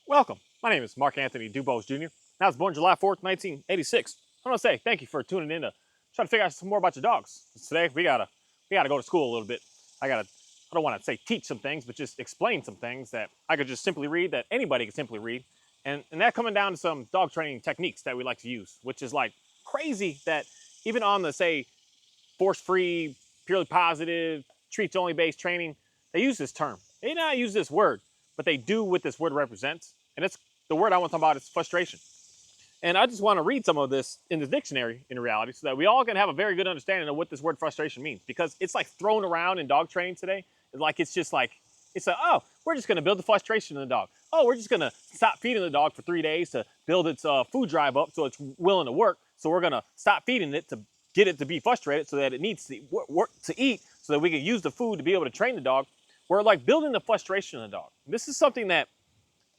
Welcome. My name is Mark Anthony Dubose Jr. I was born July 4th, 1986. I want to say thank you for tuning in to try to figure out some more about your dogs. Today we gotta go to school a little bit. I don't want to say teach some things, but just explain some things that I could just simply read, that anybody could simply read. And that coming down to some dog training techniques that we like to use, which is like crazy that even on the say force-free, purely positive, treats-only based training, they use this term. They not use this word, but they do what this word represents. And it's the word I want to talk about is frustration. And I just want to read some of this in the dictionary in reality so that we all can have a very good understanding of what this word frustration means. Because it's like thrown around in dog training today. It's just like, oh, we're just going to build the frustration in the dog. Oh, we're just going to stop feeding the dog for 3 days to build its food drive up so it's willing to work. So we're going to stop feeding it to get it to be frustrated so that it needs to work to eat so that we can use the food to be able to train the dog. We're like building the frustration in the dog. This is something that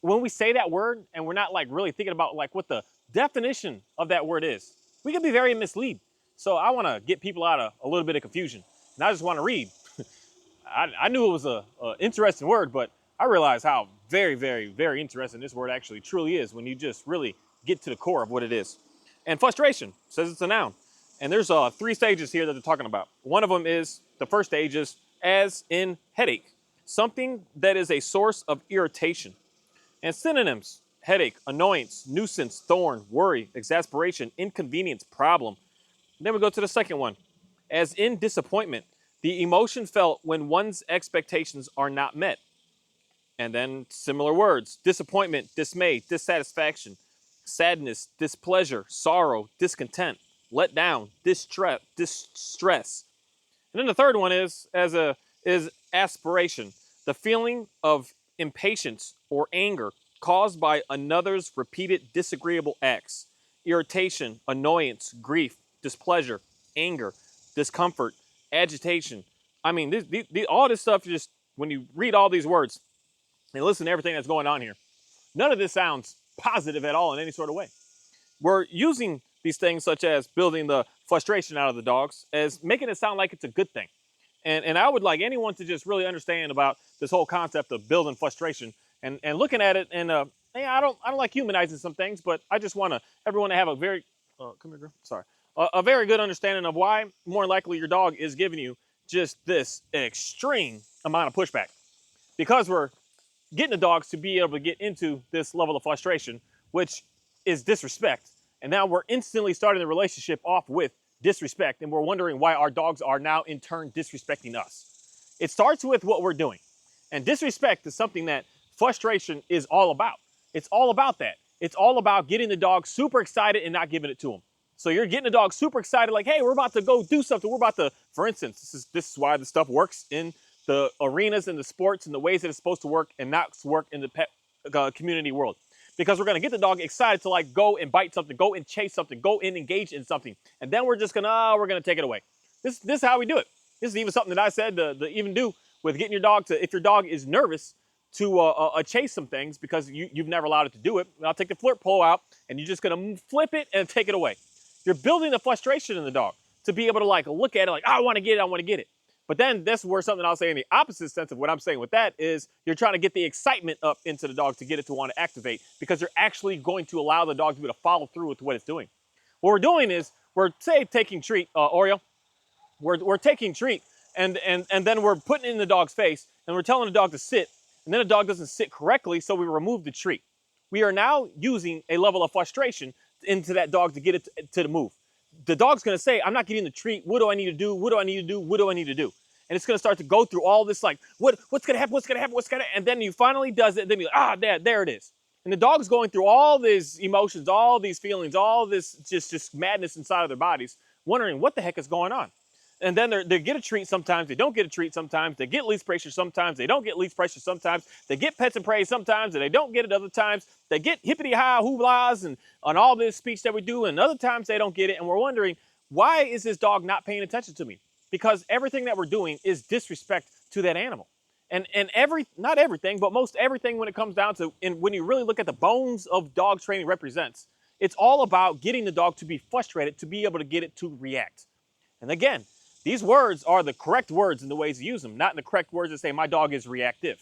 when we say that word and we're not like really thinking about like what the definition of that word is, we can be very mislead. So I want to get people out of a little bit of confusion. And I just want to read. I knew it was a interesting word, but I realized how very, very, very interesting this word actually truly is when you just really get to the core of what it is. And frustration says it's a noun. And there's 3 stages here that they're talking about. One of them is, the first stage is as in headache, something that is a source of irritation. And synonyms: headache, annoyance, nuisance, thorn, worry, exasperation, inconvenience, problem. And then we go to the second one, as in disappointment, the emotion felt when one's expectations are not met. And then similar words: disappointment, dismay, dissatisfaction, sadness, displeasure, sorrow, discontent, let down, distress. And then the third one is aspiration, the feeling of impatience or anger caused by another's repeated disagreeable acts, irritation, annoyance, grief, displeasure, anger, discomfort, agitation. I mean, all this stuff, just when you read all these words and listen to everything that's going on here, none of this sounds positive at all in any sort of way. We're using these things such as building the frustration out of the dogs as making it sound like it's a good thing. And I would like anyone to just really understand about this whole concept of building frustration and looking at it. And I don't like humanizing some things, but I just want everyone to have a very come here, girl. Sorry, a very good understanding of why more likely your dog is giving you just this extreme amount of pushback, because we're getting the dogs to be able to get into this level of frustration, which is disrespect. And now we're instantly starting the relationship off with disrespect, and we're wondering why our dogs are now in turn disrespecting us. It starts with what we're doing. And disrespect is something that frustration is all about. It's all about that. It's all about getting the dog super excited and not giving it to him. So you're getting the dog super excited, like, hey, we're about to go do something. We're about to, for instance, this is why the stuff works in the arenas and the sports and the ways that it's supposed to work and not work in the pet community world. Because we're going to get the dog excited to like go and bite something, go and chase something, go and engage in something. And then we're just going to, we're going to take it away. This is how we do it. This is even something that I said to even do with getting your dog to, if your dog is nervous, to chase some things because you've never allowed it to do it. I'll take the flirt pole out and you're just going to flip it and take it away. You're building the frustration in the dog to be able to like look at it like, oh, I want to get it, I want to get it. But then that's where something I'll say in the opposite sense of what I'm saying with that is you're trying to get the excitement up into the dog to get it to want to activate, because you're actually going to allow the dog to be able to follow through with what it's doing. What we're doing is we're taking treat, Oreo. We're taking treat and then we're putting it in the dog's face and we're telling the dog to sit, and then the dog doesn't sit correctly, so we remove the treat. We are now using a level of frustration into that dog to get it to the move. The dog's going to say, I'm not getting the treat. What do I need to do? What do I need to do? What do I need to do? And it's going to start to go through all this like, what's going to happen? What's going to happen? What's going to, and then you finally does it. Then you're like, there it is. And the dog's going through all these emotions, all these feelings, all this just madness inside of their bodies, wondering what the heck is going on. And then they get a treat sometimes, they don't get a treat sometimes, they get leash pressure sometimes, they don't get leash pressure sometimes, they get pets and praise sometimes, and they don't get it other times, they get hippity-hi, hooblas, and on all this speech that we do, and other times they don't get it, and we're wondering, why is this dog not paying attention to me? Because everything that we're doing is disrespect to that animal. And not everything, but most everything when it comes down to, and when you really look at the bones of dog training represents, it's all about getting the dog to be frustrated, to be able to get it to react. And again, these words are the correct words in the ways to use them, not in the correct words to say my dog is reactive.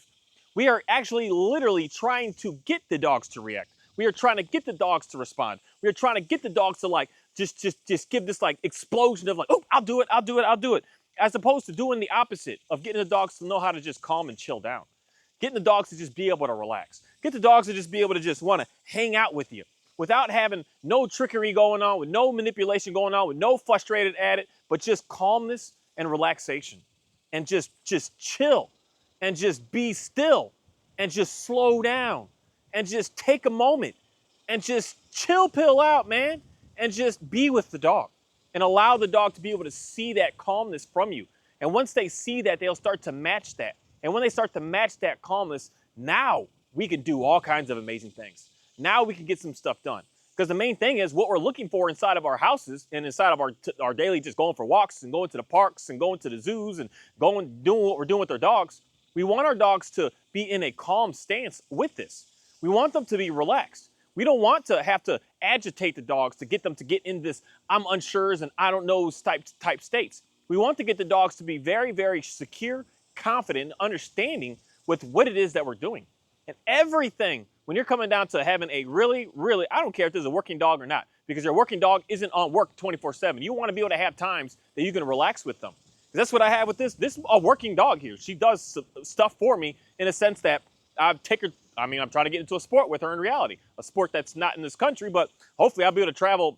We are actually literally trying to get the dogs to react. We are trying to get the dogs to respond. We are trying to get the dogs to like just give this like explosion of like, oh, I'll do it, I'll do it, I'll do it. As opposed to doing the opposite of getting the dogs to know how to just calm and chill down. Getting the dogs to just be able to relax. Get the dogs to just be able to just want to hang out with you without having no trickery going on, with no manipulation going on, with no frustrated at it, but just calmness and relaxation. And just chill and just be still and just slow down and just take a moment and just chill pill out, man, and just be with the dog and allow the dog to be able to see that calmness from you. And once they see that, they'll start to match that. And when they start to match that calmness, now we can do all kinds of amazing things. Now we can get some stuff done. Because the main thing is what we're looking for inside of our houses and inside of our daily just going for walks and going to the parks and going to the zoos and doing what we're doing with our dogs. We want our dogs to be in a calm stance with this. We want them to be relaxed. We don't want to have to agitate the dogs to get them to get in this I'm unsures and I don't know type states. We want to get the dogs to be very, very secure, confident, and understanding with what it is that we're doing. And everything, when you're coming down to having a really, I don't care if there's a working dog or not, because your working dog isn't on work 24/7. You want to be able to have times that you can relax with them. That's what I have with this. This is a working dog here. She does stuff for me in a sense that I'm trying to get into a sport with her in reality, a sport that's not in this country, but hopefully I'll be able to travel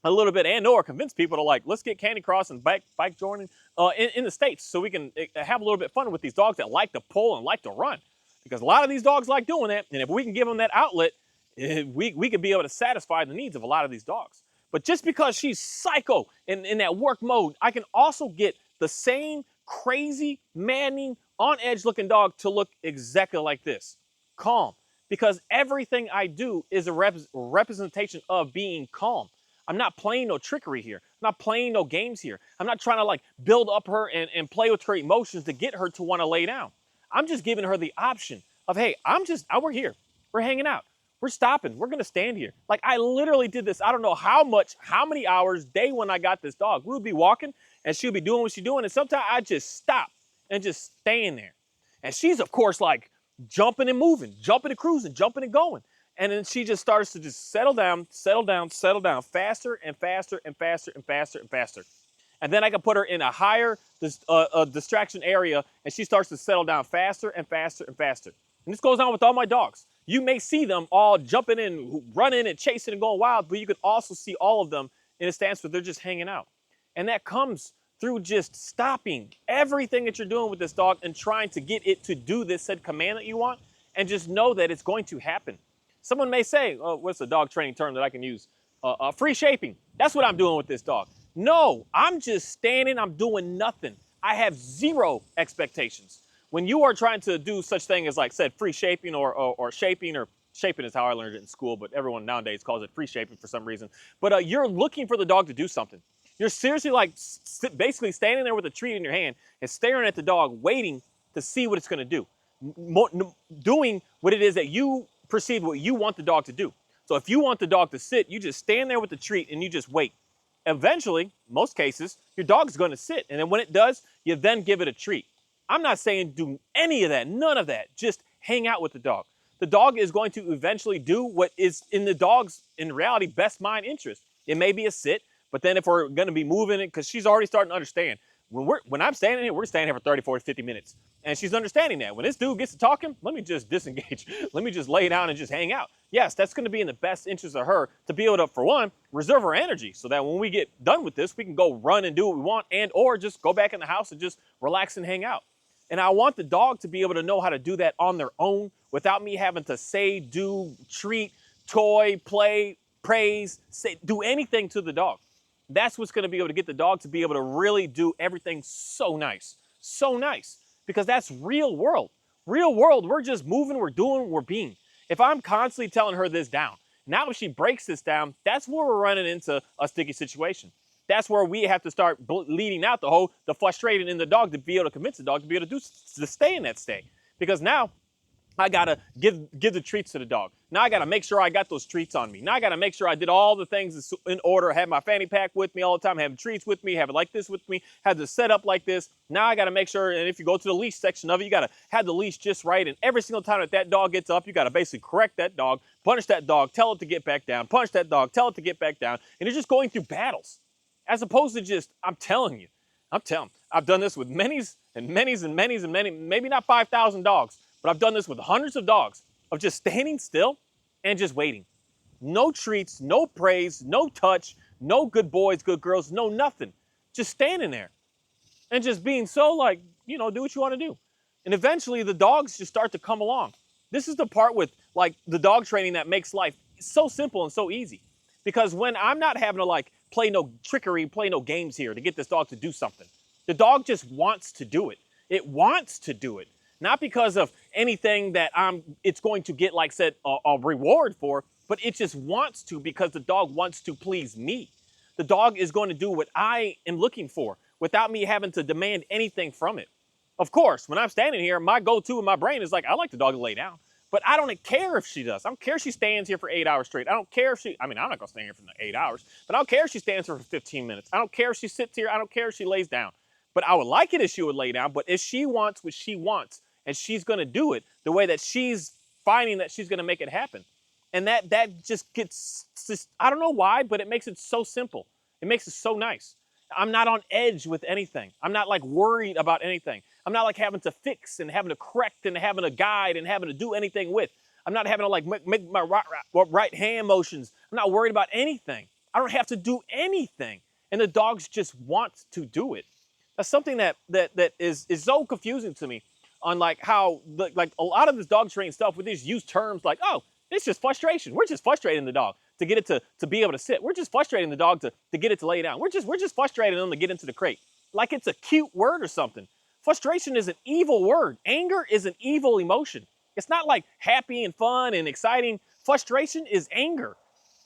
a little bit and or convince people to like, let's get Candy Cross and bike joining in the States so we can have a little bit of fun with these dogs that like to pull and like to run. Because a lot of these dogs like doing that, and if we can give them that outlet, we could be able to satisfy the needs of a lot of these dogs. But just because she's psycho in that work mode, I can also get the same crazy, maddening, on-edge looking dog to look exactly like this, calm. Because everything I do is a representation of being calm. I'm not playing no trickery here. I'm not playing no games here. I'm not trying to like build up her and play with her emotions to get her to want to lay down. I'm just giving her the option of, hey, we're here. We're hanging out. We're stopping. We're going to stand here. Like I literally did this. I don't know how many hours day when I got this dog. We would be walking and she'll be doing what she's doing. And sometimes I just stop and just stand there. And she's of course like jumping and moving, jumping and cruising, jumping and going. And then she just starts to just settle down faster and faster and faster and faster and faster. And then I can put her in a higher distraction area and she starts to settle down faster and faster and faster. And this goes on with all my dogs. You may see them all jumping in, running and chasing and going wild, but you can also see all of them in a stance where they're just hanging out. And that comes through just stopping everything that you're doing with this dog and trying to get it to do this said command that you want and just know that it's going to happen. Someone may say, oh, what's a dog training term that I can use? Free shaping. That's what I'm doing with this dog. No, I'm just standing, I'm doing nothing. I have zero expectations. When you are trying to do such thing as like said free shaping or shaping, or shaping is how I learned it in school, but everyone nowadays calls it free shaping for some reason. But you're looking for the dog to do something. You're seriously like basically standing there with a treat in your hand and staring at the dog, waiting to see what it's going to do. Doing what it is that you perceive what you want the dog to do. So if you want the dog to sit, you just stand there with the treat and you just wait. Eventually, most cases, your dog's going to sit. And then when it does, you then give it a treat. I'm not saying do any of that, none of that. Just hang out with the dog. The dog is going to eventually do what is in the dog's, in reality, best mind interest. It may be a sit, but then if we're going to be moving it, because she's already starting to understand, when I'm standing here, we're standing here for 30, 40, 50 minutes. And she's understanding that. When this dude gets to talking, let me just disengage. Let me just lay down and just hang out. Yes, that's going to be in the best interest of her to be able to, for one, reserve her energy so that when we get done with this, we can go run and do what we want and or just go back in the house and just relax and hang out. And I want the dog to be able to know how to do that on their own without me having to say, do, treat, toy, play, praise, say, do anything to the dog. That's what's going to be able to get the dog to be able to really do everything so nice. So nice. Because that's real world. Real world, we're just moving, we're doing, we're being. If I'm constantly telling her this down, now if she breaks this down, that's where we're running into a sticky situation. That's where we have to start leading out the frustrated in the dog to be able to convince the dog to be able to stay in that state. Because now I gotta give the treats to the dog. Now I gotta make sure I got those treats on me. Now I gotta make sure I did all the things in order. Have my fanny pack with me all the time. Have treats with me. Have it like this with me. Have the setup like this. Now I gotta make sure. And if you go to the leash section of it, you gotta have the leash just right. And every single time that dog gets up, you gotta basically correct that dog, punish that dog, tell it to get back down, punish that dog, tell it to get back down. And you're just going through battles, as opposed to just I'm telling you, I've done this with many's and many's and many's and many, maybe not 5,000 dogs. But I've done this with hundreds of dogs of just standing still and just waiting. No treats, no praise, no touch, no good boys, good girls, no nothing. Just standing there and just being so like, do what you want to do. And eventually the dogs just start to come along. This is the part with like the dog training that makes life so simple and so easy. Because when I'm not having to like play no trickery, play no games here to get this dog to do something, the dog just wants to do it. It wants to do it. Not because of anything that it's going to get, like said, a reward for, but it just wants to because the dog wants to please me. The dog is going to do what I am looking for without me having to demand anything from it. Of course, when I'm standing here, my go-to in my brain is like, I like the dog to lay down. But I don't care if she does. I don't care if she stands here for 8 hours straight. I don't care if I'm not going to stand here for 8 hours, but I don't care if she stands here for 15 minutes. I don't care if she sits here. I don't care if she lays down. But I would like it if she would lay down. But if she wants what she wants, and she's going to do it the way that she's finding that she's going to make it happen. And that just gets, I don't know why, but it makes it so simple. It makes it so nice. I'm not on edge with anything. I'm not like worried about anything. I'm not like having to fix and having to correct and having to guide and having to do anything with. I'm not having to like make my right hand motions. I'm not worried about anything. I don't have to do anything. And the dogs just want to do it. That's something that is so confusing to me. On like how like a lot of this dog training stuff with these use terms like, oh, it's just frustration. We're just frustrating the dog to get it to be able to sit. We're just frustrating the dog to get it to lay down. We're just frustrating them to get into the crate. Like it's a cute word or something. Frustration is an evil word. Anger is an evil emotion. It's not like happy and fun and exciting. Frustration is anger.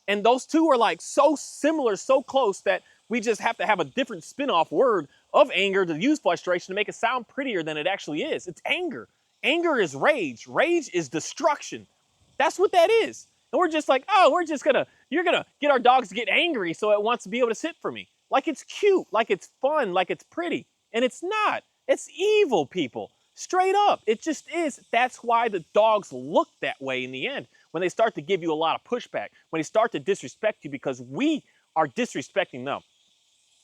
And those two are like so similar, so close that we just have to have a different spin-off word of anger to use frustration to make it sound prettier than it actually is. It's anger. Anger is rage. Rage is destruction. That's what that is. And we're just like, oh, you're gonna get our dogs to get angry so it wants to be able to sit for me. Like it's cute, like it's fun, like it's pretty. And it's not. It's evil, people. Straight up. It just is. That's why the dogs look that way in the end. When they start to give you a lot of pushback, when they start to disrespect you because we are disrespecting them.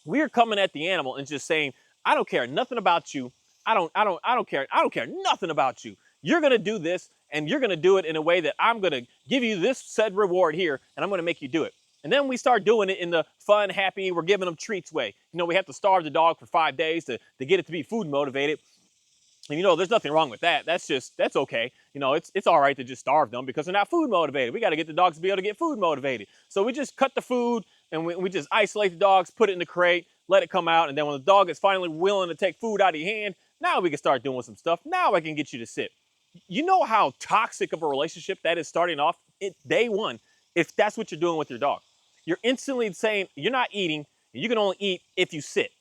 We are coming at the animal and just saying, I don't care nothing about you. I don't care nothing about you. You're gonna do this and you're gonna do it in a way that I'm gonna give you this said reward here and I'm gonna make you do it. And then we start doing it in the fun, happy, we're giving them treats way. We have to starve the dog for 5 days to get it to be food motivated. And there's nothing wrong with that. That's okay. It's all right to just starve them because they're not food motivated. We got to get the dogs to be able to get food motivated. So we just cut the food and we just isolate the dogs, put it in the crate, let it come out. And then when the dog is finally willing to take food out of your hand, now we can start doing some stuff. Now I can get you to sit. You know how toxic of a relationship that is starting off day one if that's what you're doing with your dog. You're instantly saying you're not eating. You can only eat if you sit.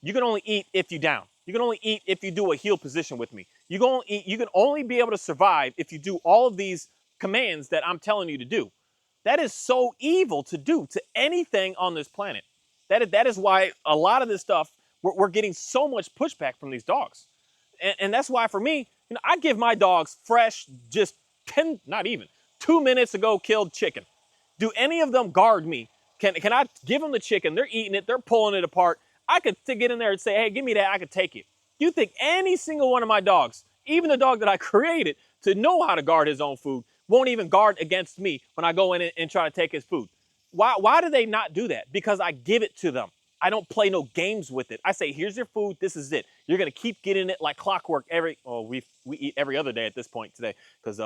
You can only eat if you down. You can only eat if you do a heel position with me. You can only be able to survive if you do all of these commands that I'm telling you to do. That is so evil to do to anything on this planet. That is why a lot of this stuff, we're getting so much pushback from these dogs. And that's why for me, I give my dogs fresh, just 2 minutes ago killed chicken. Do any of them guard me? Can I give them the chicken? They're eating it. They're pulling it apart. I could get in there and say, hey, give me that. I could take it. You think any single one of my dogs, even the dog that I created to know how to guard his own food, won't even guard against me when I go in and try to take his food? Why do they not do that? Because I give it to them. I don't play no games with it. I say, here's your food. This is it. You're going to keep getting it like clockwork we eat every other day at this point today because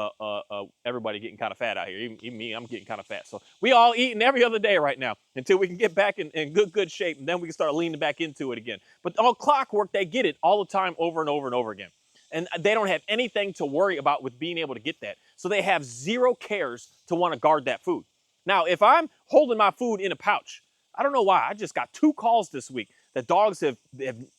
everybody getting kind of fat out here. Even me, I'm getting kind of fat. So we all eating every other day right now until we can get back in good shape. And then we can start leaning back into it again. But on clockwork, they get it all the time over and over and over again. And they don't have anything to worry about with being able to get that. So they have zero cares to want to guard that food. Now, if I'm holding my food in a pouch, I don't know why. I just got 2 calls this week that dogs have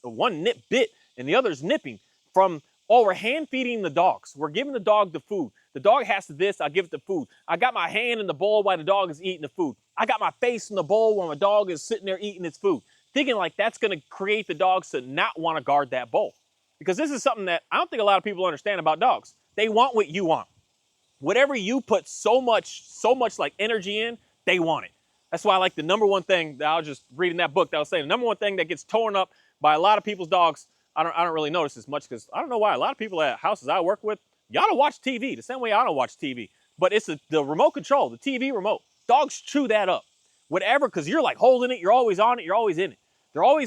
one bit and the other's nipping from Oh, we're hand feeding the dogs. We're giving the dog the food. The dog has to this, I give it the food. I got my hand in the bowl while the dog is eating the food. I got my face in the bowl while my dog is sitting there eating its food. Thinking like that's going to create the dogs to not want to guard that bowl. Because this is something that I don't think a lot of people understand about dogs. They want what you want. Whatever you put so much like energy in, they want it. That's why like the number one thing that I was just reading that book that I was saying, the number one thing that gets torn up by a lot of people's dogs, I don't really notice as much because I don't know why. A lot of people at houses I work with, y'all don't watch TV the same way I don't watch TV. But it's the remote control, the TV remote. Dogs chew that up. Whatever, because you're like holding it, you're always on it, you're always in it.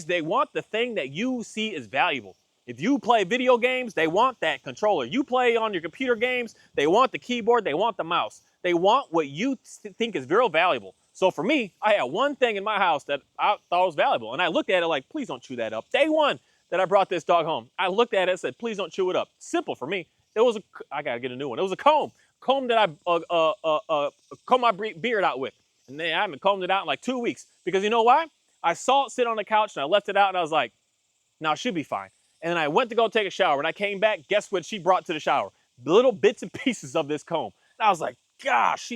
They want the thing that you see as valuable. If you play video games, they want that controller. You play on your computer games, they want the keyboard, they want the mouse. They want what you think is very valuable. So for me, I had one thing in my house that I thought was valuable. And I looked at it like, please don't chew that up. Day one that I brought this dog home, I looked at it and said, please don't chew it up. Simple for me. I got to get a new one. It was a comb that I comb my beard out with. And then I haven't combed it out in like 2 weeks. Because you know why? I saw it sit on the couch and I left it out and I was like, no, it should be fine. And then I went to go take a shower. When I came back, guess what she brought to the shower? Little bits and pieces of this comb. And I was like, gosh,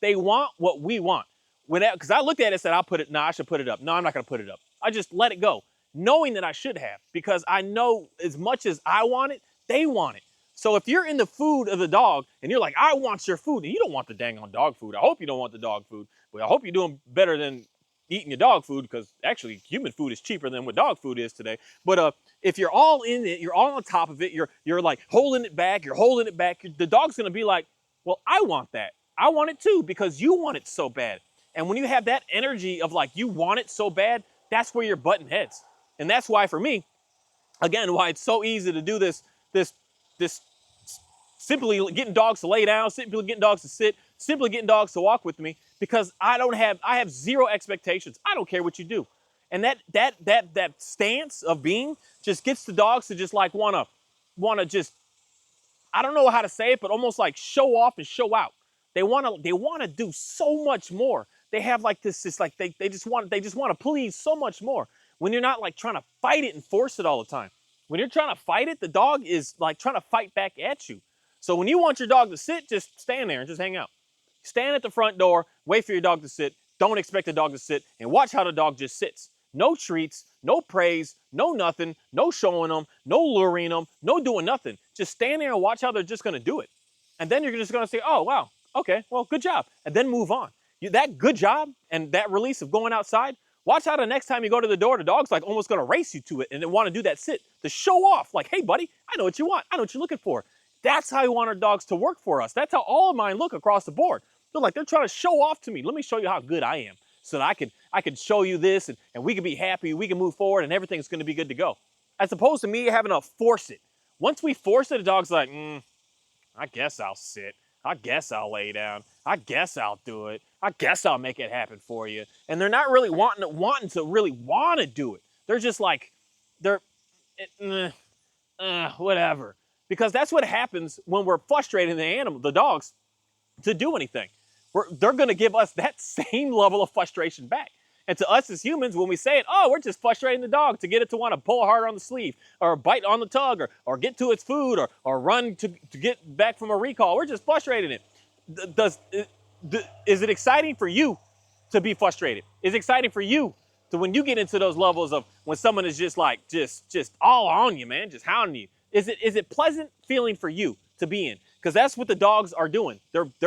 they want what we want. Because I looked at it and said, I should put it up. No, I'm not going to put it up. I just let it go, knowing that I should have, because I know as much as I want it, they want it. So if you're in the food of the dog and you're like, I want your food, and you don't want the dang on dog food. I hope you don't want the dog food, but I hope you're doing better than eating your dog food, because actually human food is cheaper than what dog food is today. But if you're all in it, you're all on top of it, you're like holding it back, the dog's going to be like, well, I want that. I want it too, because you want it so bad. And when you have that energy of like you want it so bad, that's where you're butting heads. And that's why for me, again, why it's so easy to do this simply getting dogs to lay down, simply getting dogs to sit, simply getting dogs to walk with me, because I have zero expectations. I don't care what you do. And that stance of being just gets the dogs to just like wanna just, I don't know how to say it, but almost like show off and show out. They wanna do so much more. They have like this like they just want to please so much more. When you're not like trying to fight it and force it all the time. When you're trying to fight it, the dog is like trying to fight back at you. So when you want your dog to sit, just stand there and just hang out. Stand at the front door, wait for your dog to sit. Don't expect the dog to sit, and watch how the dog just sits. No treats, no praise, no nothing, no showing them, no luring them, no doing nothing. Just stand there and watch how they're just going to do it. And then you're just going to say, oh, wow, okay, well, good job. And then move on. That good job and that release of going outside, watch how the next time you go to the door, the dog's like almost going to race you to it and then want to do that sit to show off. Like, hey, buddy, I know what you want. I know what you're looking for. That's how we want our dogs to work for us. That's how all of mine look across the board. They're trying to show off to me. Let me show you how good I am so that I can show you this and we can be happy, we can move forward, and everything's going to be good to go. As opposed to me having to force it. Once we force it, the dog's like, I guess I'll sit. I guess I'll lay down. I guess I'll do it. I guess I'll make it happen for you. And they're not really wanting to really want to do it. They're just like, whatever. Because that's what happens when we're frustrating the dogs to do anything. They're going to give us that same level of frustration back. And to us as humans, when we say it, oh, we're just frustrating the dog to get it to want to pull harder on the sleeve or bite on the tug or get to its food or run to get back from a recall. We're just frustrating it. Is it exciting for you to be frustrated? Is it exciting for you to, when you get into those levels of when someone is just like, just all on you, man, just hounding you? Is it pleasant feeling for you to be in? Because that's what the dogs are doing.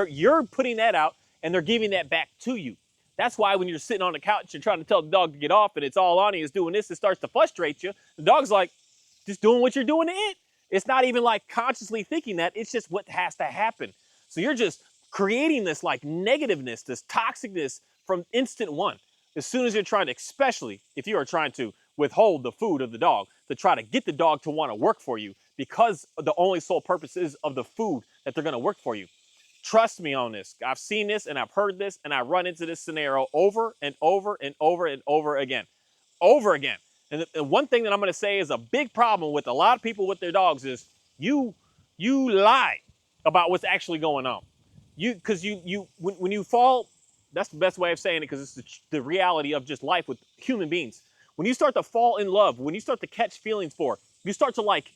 You're putting that out and they're giving that back to you. That's why when you're sitting on the couch and trying to tell the dog to get off and it's all on you, it's doing this, it starts to frustrate you. The dog's like, just doing what you're doing to it. It's not even like consciously thinking that. It's just what has to happen. So you're just creating this like negativeness, this toxicness from instant one. As soon as you're trying to, especially if you are trying to withhold the food of the dog, to try to get the dog to want to work for you because the only sole purpose is of the food that they're going to work for you. Trust me on this. I've seen this and I've heard this and I run into this scenario over and over and over and over again. Over again. And the one thing that I'm going to say is a big problem with a lot of people with their dogs is you lie about what's actually going on. When you fall, that's the best way of saying it because it's the reality of just life with human beings. When you start to fall in love, when you start to catch feelings for, you start to like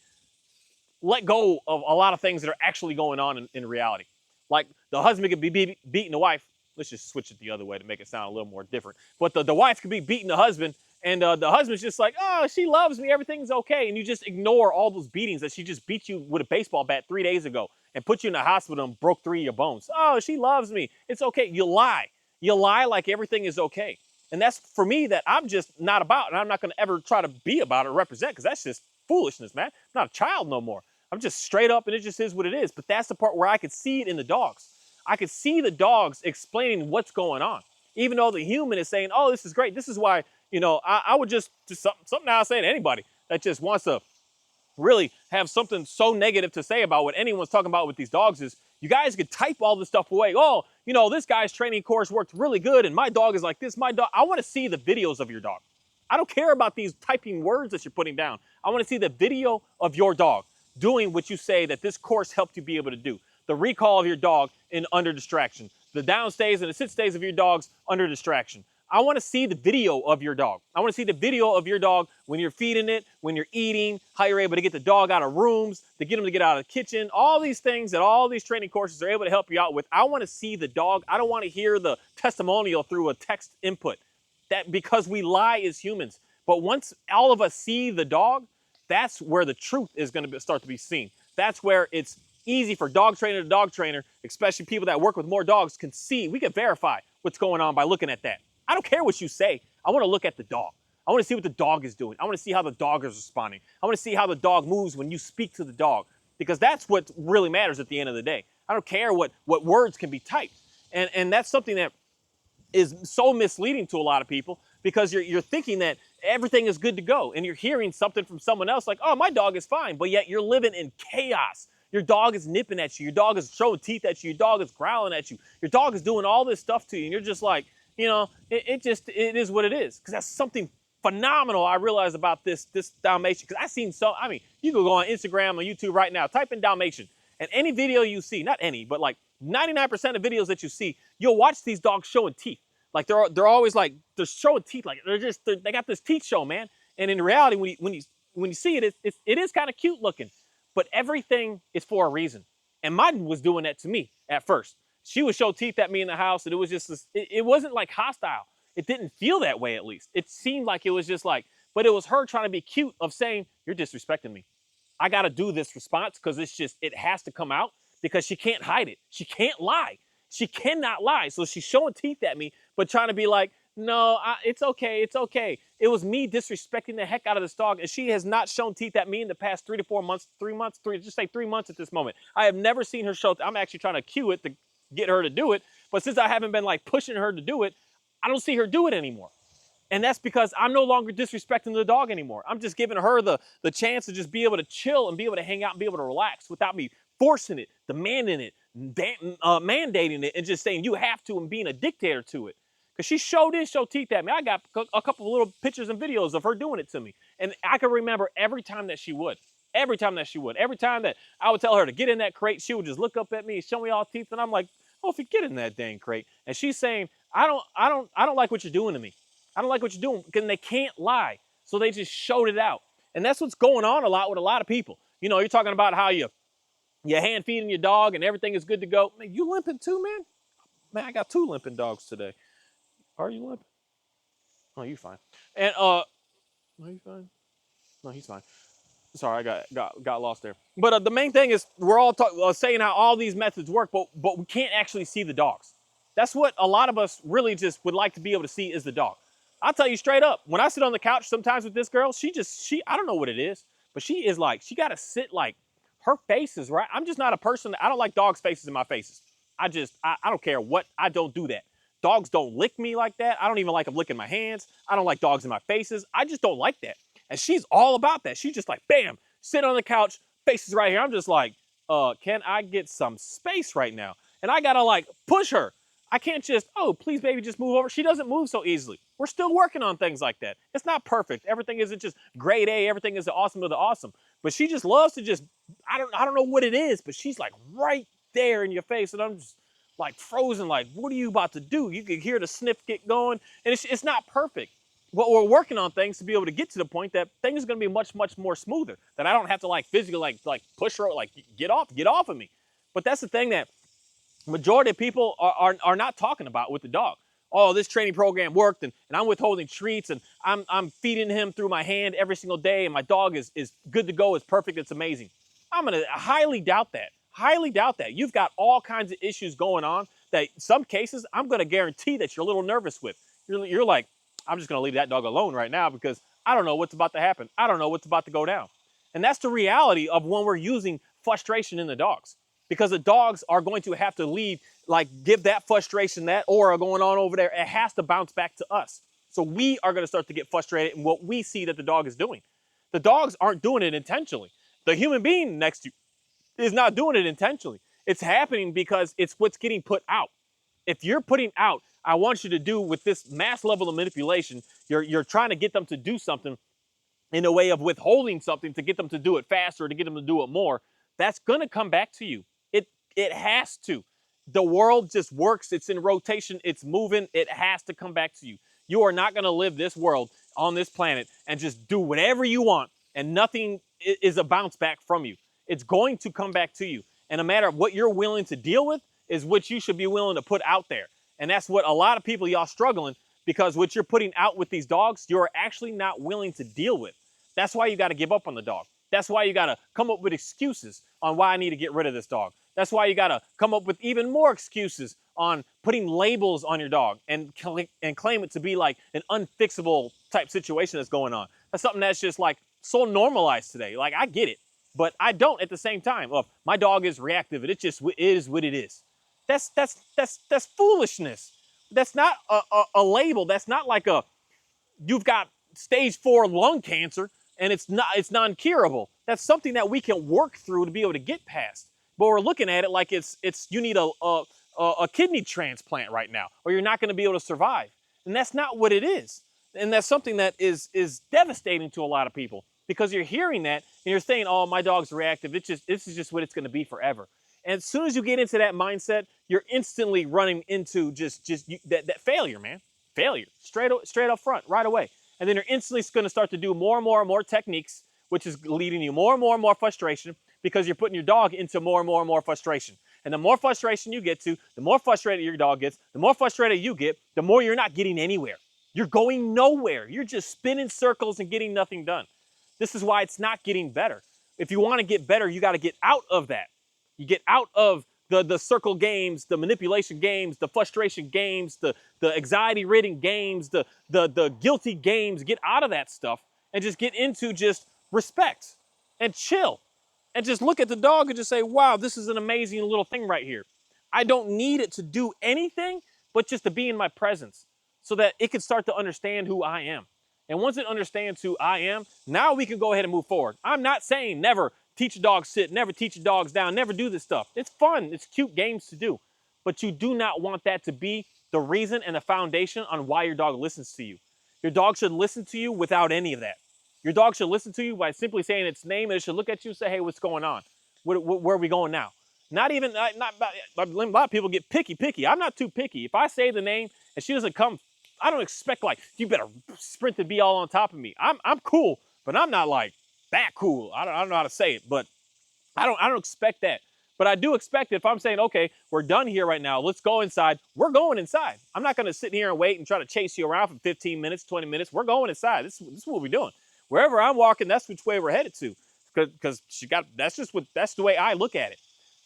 let go of a lot of things that are actually going on in reality. Like the husband could be beating the wife. Let's just switch it the other way to make it sound a little more different. But the wife could be beating the husband, and the husband's just like, oh, she loves me, everything's okay. And you just ignore all those beatings that she just beat you with a baseball bat 3 days ago and put you in the hospital and broke 3 of your bones. Oh, she loves me. It's okay. You lie. You lie like everything is okay. And that's for me that I'm just not about, and I'm not going to ever try to be about or represent, because that's just foolishness, man. I'm not a child no more. I'm just straight up, and it just is what it is. But that's the part where I could see it in the dogs. I could see the dogs explaining what's going on, even though the human is saying, oh, this is great. This is why, I would just something I say to anybody that just wants to really have something so negative to say about what anyone's talking about with these dogs is, you guys could type all this stuff away. Oh, this guy's training course worked really good, and my dog is like this. My dog, I want to see the videos of your dog. I don't care about these typing words that you're putting down. I want to see the video of your dog doing what you say that this course helped you be able to do. The recall of your dog in under distraction. The down stays and the sit stays of your dogs under distraction. I want to see the video of your dog. I want to see the video of your dog when you're feeding it, when you're eating, how you're able to get the dog out of rooms, to get them to get out of the kitchen, all these things that all these training courses are able to help you out with. I want to see the dog. I don't want to hear the testimonial through a text input. That because we lie as humans. But once all of us see the dog, that's where the truth is going to start to be seen. That's where it's easy for dog trainer to dog trainer, especially people that work with more dogs, can see. We can verify what's going on by looking at that. I don't care what you say. I want to look at the dog. I want to see what the dog is doing. I want to see how the dog is responding. I want to see how the dog moves when you speak to the dog, because that's what really matters at the end of the day. I don't care what words can be typed. And that's something that is so misleading to a lot of people, because you're thinking that everything is good to go, and you're hearing something from someone else like, oh, my dog is fine, but yet you're living in chaos. Your dog is nipping at you. Your dog is showing teeth at you. Your dog is growling at you. Your dog is doing all this stuff to you, and you're just like, it is what it is. Because that's something phenomenal I realized about this Dalmatian. Because you can go on Instagram or YouTube right now, type in Dalmatian, and any video you see, not any, but like 99% of videos that you see, you'll watch these dogs showing teeth. Like they're always like, they're showing teeth. Like they got this teeth show, man. And in reality, when you see it, it is kind of cute looking. But everything is for a reason. And mine was doing that to me at first. She would show teeth at me in the house, and it was just this, it wasn't like hostile. It didn't feel that way, at least. It seemed like it was just like, but it was her trying to be cute of saying, you're disrespecting me. I got to do this response because it has to come out, because she can't hide it. She can't lie. She cannot lie. So she's showing teeth at me, but trying to be like, no, it's okay. It's okay. It was me disrespecting the heck out of this dog, and she has not shown teeth at me in the past 3 to 4 months, just say 3 months at this moment. I have never seen her show. I'm actually trying to cue it to get her to do it. But since I haven't been like pushing her to do it, I don't see her do it anymore. And that's because I'm no longer disrespecting the dog anymore. I'm just giving her the chance to just be able to chill and be able to hang out and be able to relax without me forcing it, demanding it, mandating it, and just saying you have to and being a dictator to it. Because she showed teeth at me. I got a couple of little pictures and videos of her doing it to me. And I can remember every time that she would. Every time that I would tell her to get in that crate, she would just look up at me and show me all teeth. And I'm like, oh, if you get in that dang crate. And she's saying, I don't like what you're doing to me. I don't like what you're doing. Because they can't lie. So they just showed it out. And that's what's going on a lot with a lot of people. You're talking about how you hand feeding your dog and everything is good to go. Man, you limping too, man? Man, I got 2 limping dogs today. Are you limping? Oh, you fine. And are you fine? No, he's fine. Sorry, I got lost there. But the main thing is we're all saying how all these methods work, but we can't actually see the dogs. That's what a lot of us really just would like to be able to see, is the dog. I'll tell you straight up, when I sit on the couch sometimes with this girl, she I don't know what it is, but she is like, she got to sit like, her face is right. I'm just not a person. I don't like dogs' faces in my faces. I don't care what, I don't do that. Dogs don't lick me like that. I don't even like them licking my hands. I don't like dogs in my faces. I just don't like that. And she's all about that. She's just like, bam, sit on the couch, faces right here. I'm just like, can I get some space right now? And I gotta like push her. I can't just, oh, please, baby, just move over. She doesn't move so easily. We're still working on things like that. It's not perfect. Everything isn't just grade A. Everything is awesome of the awesome. But she just loves to just, I don't know what it is, but she's like right there in your face. And I'm just like frozen, like, what are you about to do? You can hear the sniff get going. And it's not perfect. we're working on things to be able to get to the point that things are going to be much, much more smoother. That I don't have to like physically like push her, like get off of me. But that's the thing that majority of people are not talking about with the dog. Oh, this training program worked, and I'm withholding treats, and I'm feeding him through my hand every single day, and my dog is good to go, is perfect, it's amazing. I'm gonna highly doubt that. Highly doubt that. You've got all kinds of issues going on that some cases I'm gonna guarantee that you're a little nervous with. You're like, I'm just gonna leave that dog alone right now because I don't know what's about to happen. I don't know what's about to go down. And that's the reality of when we're using frustration in the dogs, because the dogs are going to have to leave, like give that frustration, that aura going on over there. It has to bounce back to us. So we are going to start to get frustrated in what we see that the dog is doing. The dogs aren't doing it intentionally. The human being next to you is not doing it intentionally. It's happening because it's what's getting put out. If you're putting out, I want you to do with this mass level of manipulation, you're trying to get them to do something in a way of withholding something to get them to do it faster, to get them to do it more, that's going to come back to you. It has to. The world just works. It's in rotation. It's moving. It has to come back to you. You are not going to live this world on this planet and just do whatever you want and nothing is a bounce back from you. It's going to come back to you. And no matter what you're willing to deal with is what you should be willing to put out there. And that's what a lot of people, y'all struggling, because what you're putting out with these dogs, you're actually not willing to deal with. That's why you got to give up on the dog. That's why you got to come up with excuses on why I need to get rid of this dog. That's why you got to come up with even more excuses on putting labels on your dog and claim it to be like an unfixable type situation that's going on. That's something that's just like so normalized today. Like, I get it, but I don't at the same time. Well, my dog is reactive, and it is what it is. That's foolishness. That's not a label. That's not like you've got stage 4 lung cancer and it's non-curable. That's something that we can work through to be able to get past. But we're looking at it like it's you need a kidney transplant right now, or you're not going to be able to survive. And that's not what it is. And that's something that is devastating to a lot of people, because you're hearing that and you're saying, "Oh, my dog's reactive. This is just what it's going to be forever." And as soon as you get into that mindset, you're instantly running into that failure, man. Failure, straight up front, right away. And then you're instantly going to start to do more and more techniques, which is leading you more and more frustration, because you're putting your dog into more and more frustration. And the more frustration you get to, the more frustrated your dog gets, the more frustrated you get, the more you're not getting anywhere. You're going nowhere. You're just spinning circles and getting nothing done. This is why it's not getting better. If you want to get better, you got to get out of that. You get out of the circle games, the manipulation games, the frustration games, the anxiety-ridden games, the guilty games. Get out of that stuff and just get into just respect and chill. And just look at the dog and just say, wow, this is an amazing little thing right here. I don't need it to do anything but just to be in my presence so that it can start to understand who I am. And once it understands who I am, now we can go ahead and move forward. I'm not saying never teach a dog sit, never teach your dogs down, never do this stuff. It's fun. It's cute games to do. But you do not want that to be the reason and the foundation on why your dog listens to you. Your dog should listen to you without any of that. Your dog should listen to you by simply saying its name, and it should look at you and say, hey, what's going on? Where are we going now? Not even, a lot of people get picky. I'm not too picky. If I say the name and she doesn't come, I don't expect like, you better sprint and be all on top of me. I'm cool, but I'm not like that cool. I don't know how to say it, but I don't expect that. But I do expect it if I'm saying, okay, we're done here right now. Let's go inside. We're going inside. I'm not going to sit here and wait and try to chase you around for 15 minutes, 20 minutes. We're going inside. This is what we're doing. Wherever I'm walking, that's which way we're headed to. Because that's the way I look at it.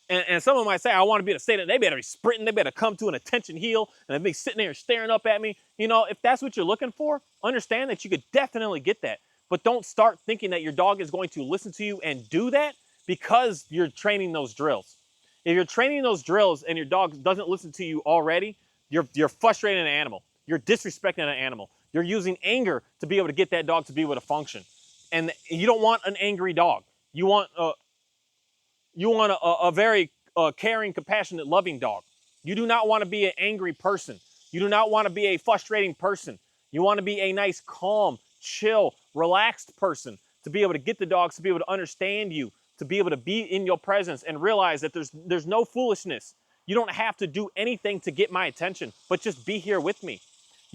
And someone might say, I want to be able to say that they better be sprinting, they better come to an attention heel, and they be sitting there staring up at me. You know, if that's what you're looking for, understand that you could definitely get that. But don't start thinking that your dog is going to listen to you and do that because you're training those drills. If you're training those drills and your dog doesn't listen to you already, you're frustrating an animal. You're disrespecting an animal. You're using anger to be able to get that dog to be able to function. And you don't want an angry dog. You want a very caring, compassionate, loving dog. You do not want to be an angry person. You do not want to be a frustrating person. You want to be a nice, calm, chill, relaxed person to be able to get the dogs to be able to understand you, to be able to be in your presence and realize that there's no foolishness. You don't have to do anything to get my attention, but just be here with me.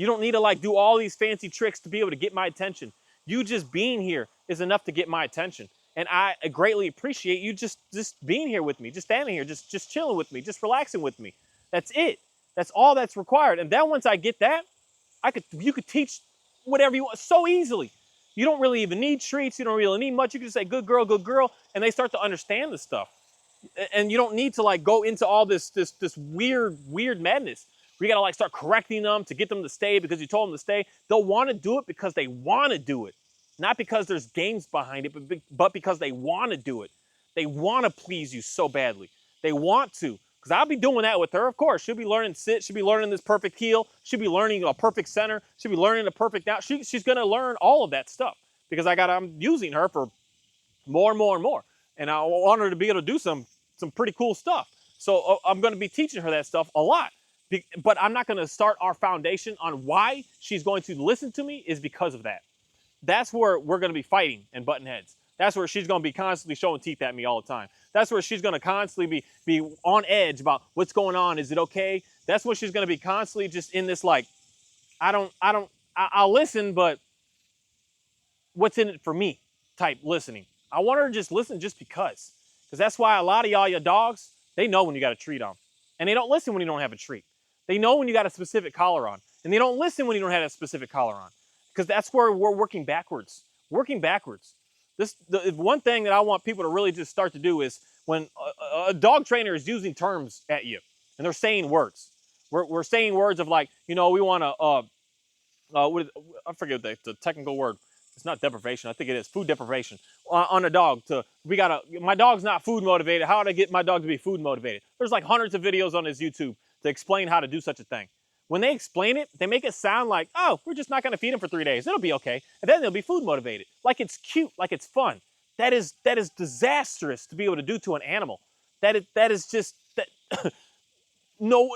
You don't need to like do all these fancy tricks to be able to get my attention. You just being here is enough to get my attention. And I greatly appreciate you just being here with me, just standing here, just chilling with me, just relaxing with me. That's it. That's all that's required. And then once I get that, you could teach whatever you want so easily. You don't really even need treats. You don't really need much. You can just say, good girl, and they start to understand the stuff. And you don't need to like go into all this weird madness. We gotta like start correcting them to get them to stay because you told them to stay. They'll want to do it because they want to do it, not because there's games behind it, but because they want to do it. They want to please you so badly. They want to. Because I'll be doing that with her, of course. She'll be learning sit. She'll be learning this perfect heel. She'll be learning a perfect center. She'll be learning a perfect out. She's going to learn all of that stuff because I'm using her for more and more and more. And I want her to be able to do some pretty cool stuff. So I'm going to be teaching her that stuff a lot. But I'm not going to start our foundation on why she's going to listen to me is because of that. That's where we're going to be fighting and butting heads. That's where she's going to be constantly showing teeth at me all the time. That's where she's going to constantly be on edge about what's going on. Is it okay? That's when she's going to be constantly just in this like, I'll listen, but what's in it for me type listening. I want her to just listen just because. Because that's why a lot of y'all, your dogs, they know when you got a treat on. And they don't listen when you don't have a treat. They know when you got a specific collar on. And they don't listen when you don't have a specific collar on. Because that's where we're working backwards. Working backwards. The one thing that I want people to really just start to do is when a dog trainer is using terms at you and they're saying words. We're saying words of like, we want to, I forget the technical word. It's not deprivation. I think it is food deprivation on a dog. My dog's not food motivated. How would I get my dog to be food motivated? There's like hundreds of videos on his YouTube to explain how to do such a thing. When they explain it, they make it sound like, oh, we're just not going to feed him for 3 days. It'll be okay. And then they'll be food motivated. Like it's cute, like it's fun. That is disastrous to be able to do to an animal. That is just no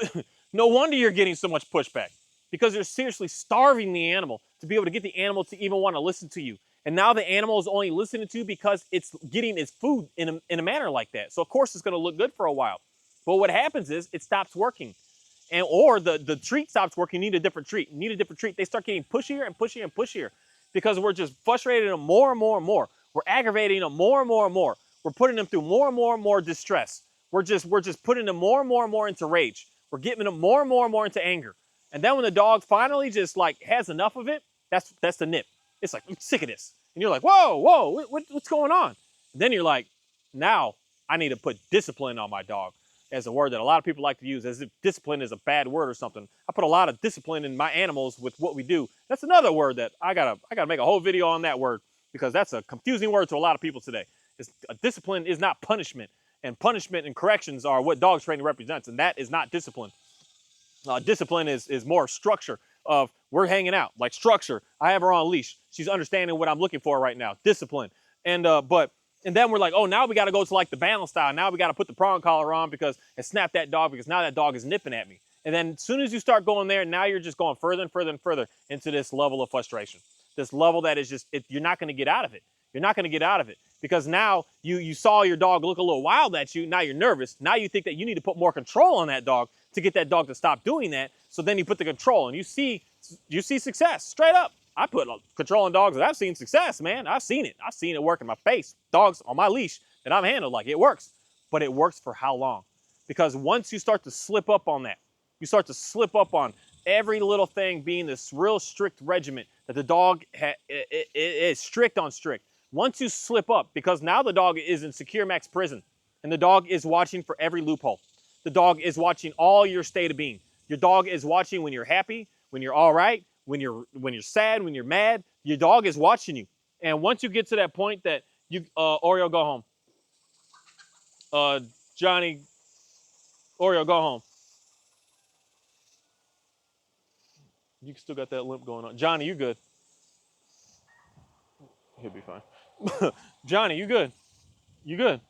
wonder you're getting so much pushback because you're seriously starving the animal to be able to get the animal to even want to listen to you. And now the animal is only listening to you because it's getting its food in a manner like that. So of course it's going to look good for a while. But what happens is it stops working. Or the treat stops working, you need a different treat. You need a different treat. They start getting pushier and pushier and pushier because we're just frustrating them more and more and more. We're aggravating them more and more and more. We're putting them through more and more and more distress. We're just putting them more and more and more into rage. We're getting them more and more and more into anger. And then when the dog finally just like has enough of it, that's the nip. It's like, I'm sick of this. And you're like, whoa, what's going on? And then you're like, now I need to put discipline on my dog. As a word that a lot of people like to use as if discipline is a bad word or something. I put a lot of discipline in my animals with what we do. That's another word that I gotta make a whole video on that word because that's a confusing word to a lot of people today. Discipline is not punishment, and punishment and corrections are what dog training represents, and that is not discipline. Discipline is more structure of we're hanging out, like structure. I have her on a leash. She's understanding what I'm looking for right now. Discipline. And then we're like, oh, now we got to go to like the balance style. Now we got to put the prong collar on and snap that dog because now that dog is nipping at me. And then as soon as you start going there, now you're just going further and further and further into this level of frustration. This level that is just, you're not going to get out of it. You're not going to get out of it because now you saw your dog look a little wild at you. Now you're nervous. Now you think that you need to put more control on that dog to get that dog to stop doing that. So then you put the control and you see success straight up. I put control on dogs that I've seen success, man. I've seen it. I've seen it work in my face. Dogs on my leash that I've handled, like it works. But it works for how long? Because once you start to slip up on that, you start to slip up on every little thing being this real strict regiment that the dog is strict on strict. Once you slip up, because now the dog is in secure max prison and the dog is watching for every loophole. The dog is watching all your state of being. Your dog is watching when you're happy, when you're all right, when you're sad, when you're mad. Your dog is watching you. And once you get to that point that you, Oreo, go home. Johnny, Oreo, go home. You still got that limp going on. Johnny, you good? He'll be fine. Johnny, you good? You good?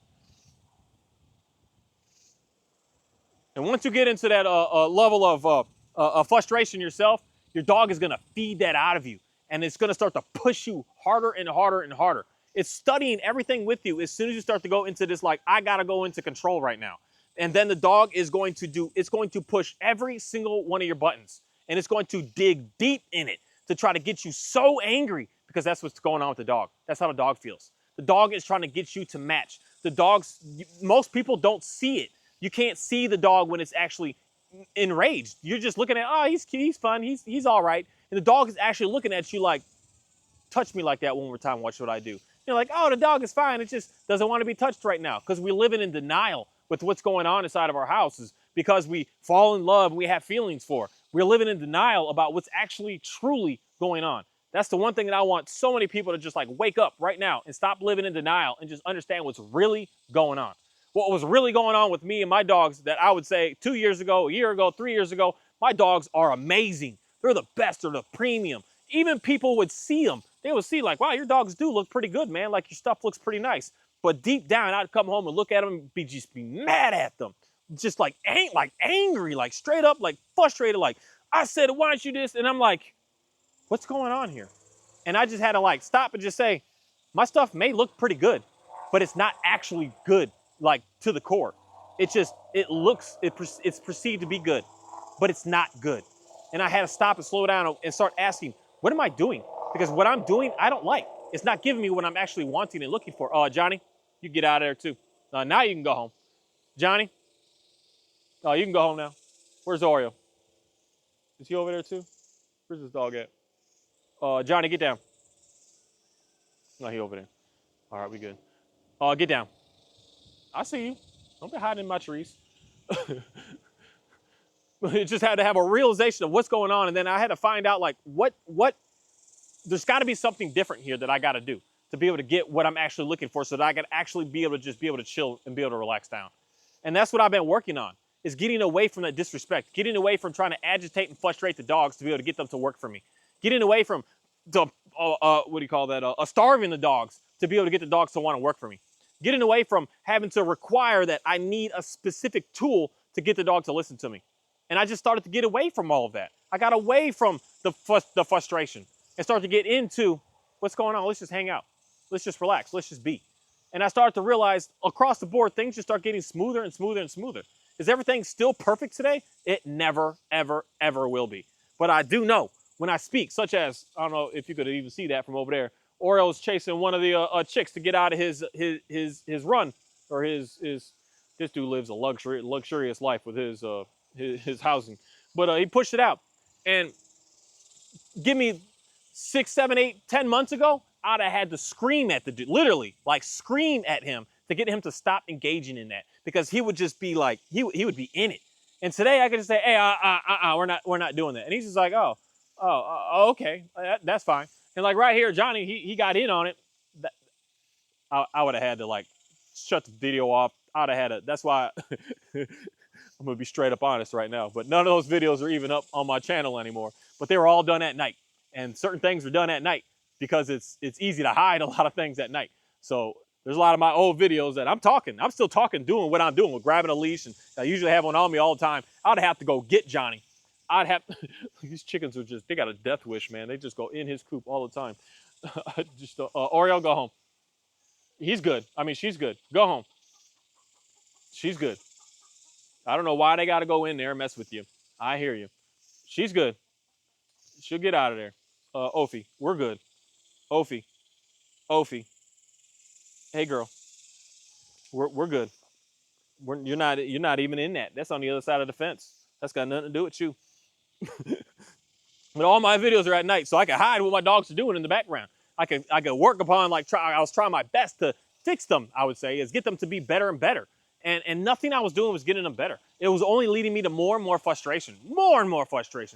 And once you get into that level of frustration yourself, your dog is going to feed that out of you. And it's going to start to push you harder and harder and harder. It's studying everything with you as soon as you start to go into this, like, I got to go into control right now. And then the dog is going to it's going to push every single one of your buttons. and it's going to dig deep in it to try to get you so angry because that's what's going on with the dog. That's how the dog feels. The dog is trying to get you to match. The dogs, most people don't see it. You can't see the dog when it's actually enraged. You're just looking at, oh, he's cute, he's fun, he's all right. And the dog is actually looking at you like, touch me like that one more time, watch what I do. You're like, oh, the dog is fine. It just doesn't want to be touched right now because we're living in denial with what's going on inside of our houses because we fall in love and we have feelings for. We're living in denial about what's actually truly going on. That's the one thing that I want so many people to just like wake up right now and stop living in denial and just understand what's really going on. What was really going on with me and my dogs that I would say 2 years ago, a year ago, 3 years ago, my dogs are amazing. They're the best, they're the premium. Even people would see them. They would see like, wow, your dogs do look pretty good, man. Like your stuff looks pretty nice. But deep down, I'd come home and look at them and just be mad at them. Just like angry, like straight up, like frustrated, like, I said, why don't you this? And I'm like, what's going on here? And I just had to like stop and just say, my stuff may look pretty good, but it's not actually good, like to the core. It's perceived to be good, but it's not good. And I had to stop and slow down and start asking, what am I doing? Because what I'm doing, I don't like. It's not giving me what I'm actually wanting and looking for. Oh, Johnny, you get out of there too. Now you can go home. Johnny, oh, you can go home now. Where's Oreo? Is he over there too? Where's this dog at? Johnny, get down. No, he over there. All right, we good. Get down. I see you. Don't be hiding in my trees. It just had to have a realization of what's going on, and then I had to find out like what there's got to be something different here that I got to do to be able to get what I'm actually looking for, so that I can actually be able to just be able to chill and be able to relax down. And that's what I've been working on, is getting away from that disrespect, getting away from trying to agitate and frustrate the dogs to be able to get them to work for me, getting away from the starving the dogs to be able to get the dogs to want to work for me, getting away from having to require that I need a specific tool to get the dog to listen to me. And I just started to get away from all of that. I got away from the frustration and started to get into what's going on. Let's just hang out. Let's just relax. Let's just be. And I started to realize across the board, things just start getting smoother and smoother and smoother. Is everything still perfect today? It never, ever, ever will be. But I do know when I speak, such as, I don't know if you could even see that from over there, Orio's chasing one of the chicks to get out of his run, or this dude lives a luxurious life with his housing. But he pushed it out. And give me 6, 7, 8, 10 months ago, I'd have had to scream at the dude, literally, like scream at him to get him to stop engaging in that, because he would just be like, he would be in it. And today I could just say, hey, we're not doing that. And he's just like, okay, that's fine. And like right here, Johnny, he got in on it. I would have had to like shut the video off. I'd have had to, that's why I'm gonna be straight up honest right now, but none of those videos are even up on my channel anymore. But they were all done at night, and certain things were done at night because it's easy to hide a lot of things at night. So there's a lot of my old videos that I'm still talking, doing what I'm doing with grabbing a leash, and I usually have one on me all the time. I'd have to go get Johnny. These chickens are they got a death wish, man. They just go in his coop all the time. Oreo, go home. He's good. I mean, she's good. Go home. She's good. I don't know why they got to go in there and mess with you. I hear you. She's good. She'll get out of there. Ophi, we're good. Ophi. Hey, girl. We're good. You're not even in that. That's on the other side of the fence. That's got nothing to do with you. But all my videos are at night, so I can hide what my dogs are doing in the background. I could work upon I was trying my best to fix them. I would say is get them to be better and better. And nothing I was doing was getting them better. It was only leading me to more and more frustration,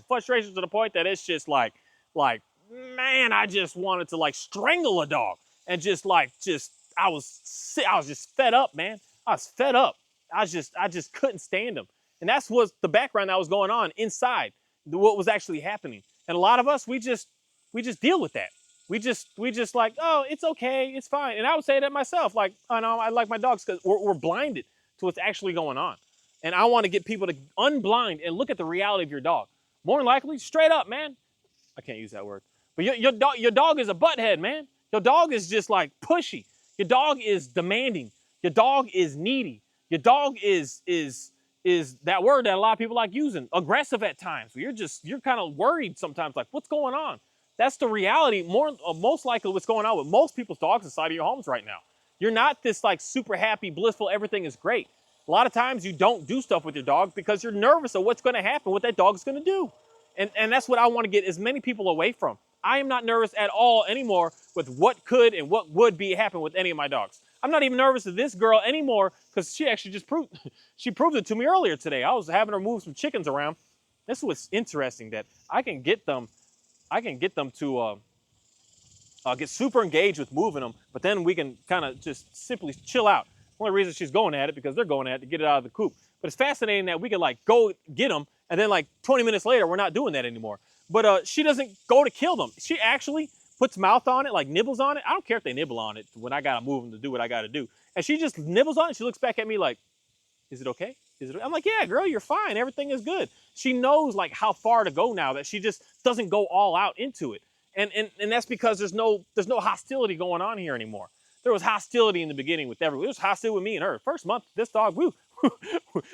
frustration to the point that it's just like, man, I just wanted to like strangle a dog, and I was just fed up, man. I was fed up. I just couldn't stand them. And that's what the background that was going on inside, what was actually happening. And a lot of us, we just deal with that. We just like, oh, it's okay, it's fine. And I would say that myself, like, oh no, I like my dogs, because we're blinded to what's actually going on. And I want to get people to unblind and look at the reality of your dog. More than likely, straight up, man. I can't use that word. But your dog is a butthead, man. Your dog is just like pushy. Your dog is demanding. Your dog is needy. Your dog is is that word that a lot of people like using, aggressive at times. You're kind of worried sometimes, like, what's going on? That's the reality. Most likely what's going on with most people's dogs inside of your homes right now. You're not this like super happy, blissful, everything is great. A lot of times you don't do stuff with your dog because you're nervous of what's going to happen, what that dog is going to do. And that's what I want to get as many people away from. I am not nervous at all anymore with what could and what would be happen with any of my dogs. I'm not even nervous of this girl anymore because she actually just proved she proved it to me earlier today. I was having her move some chickens around. This was interesting that I can get them to get super engaged with moving them, but then we can kind of just simply chill out. The only reason she's going at it because they're going at it to get it out of the coop. But it's fascinating that we can like go get them, and then like 20 minutes later, we're not doing that anymore. But she doesn't go to kill them. She actually puts mouth on it, like nibbles on it. I don't care if they nibble on it when I gotta move them to do what I gotta do. And she just nibbles on it. She looks back at me like, is it okay? Is it okay? I'm like, yeah, girl, you're fine. Everything is good. She knows like how far to go now, that she just doesn't go all out into it. And that's because there's no hostility going on here anymore. There was hostility in the beginning with everyone. There was hostility with me and her. First month, this dog, but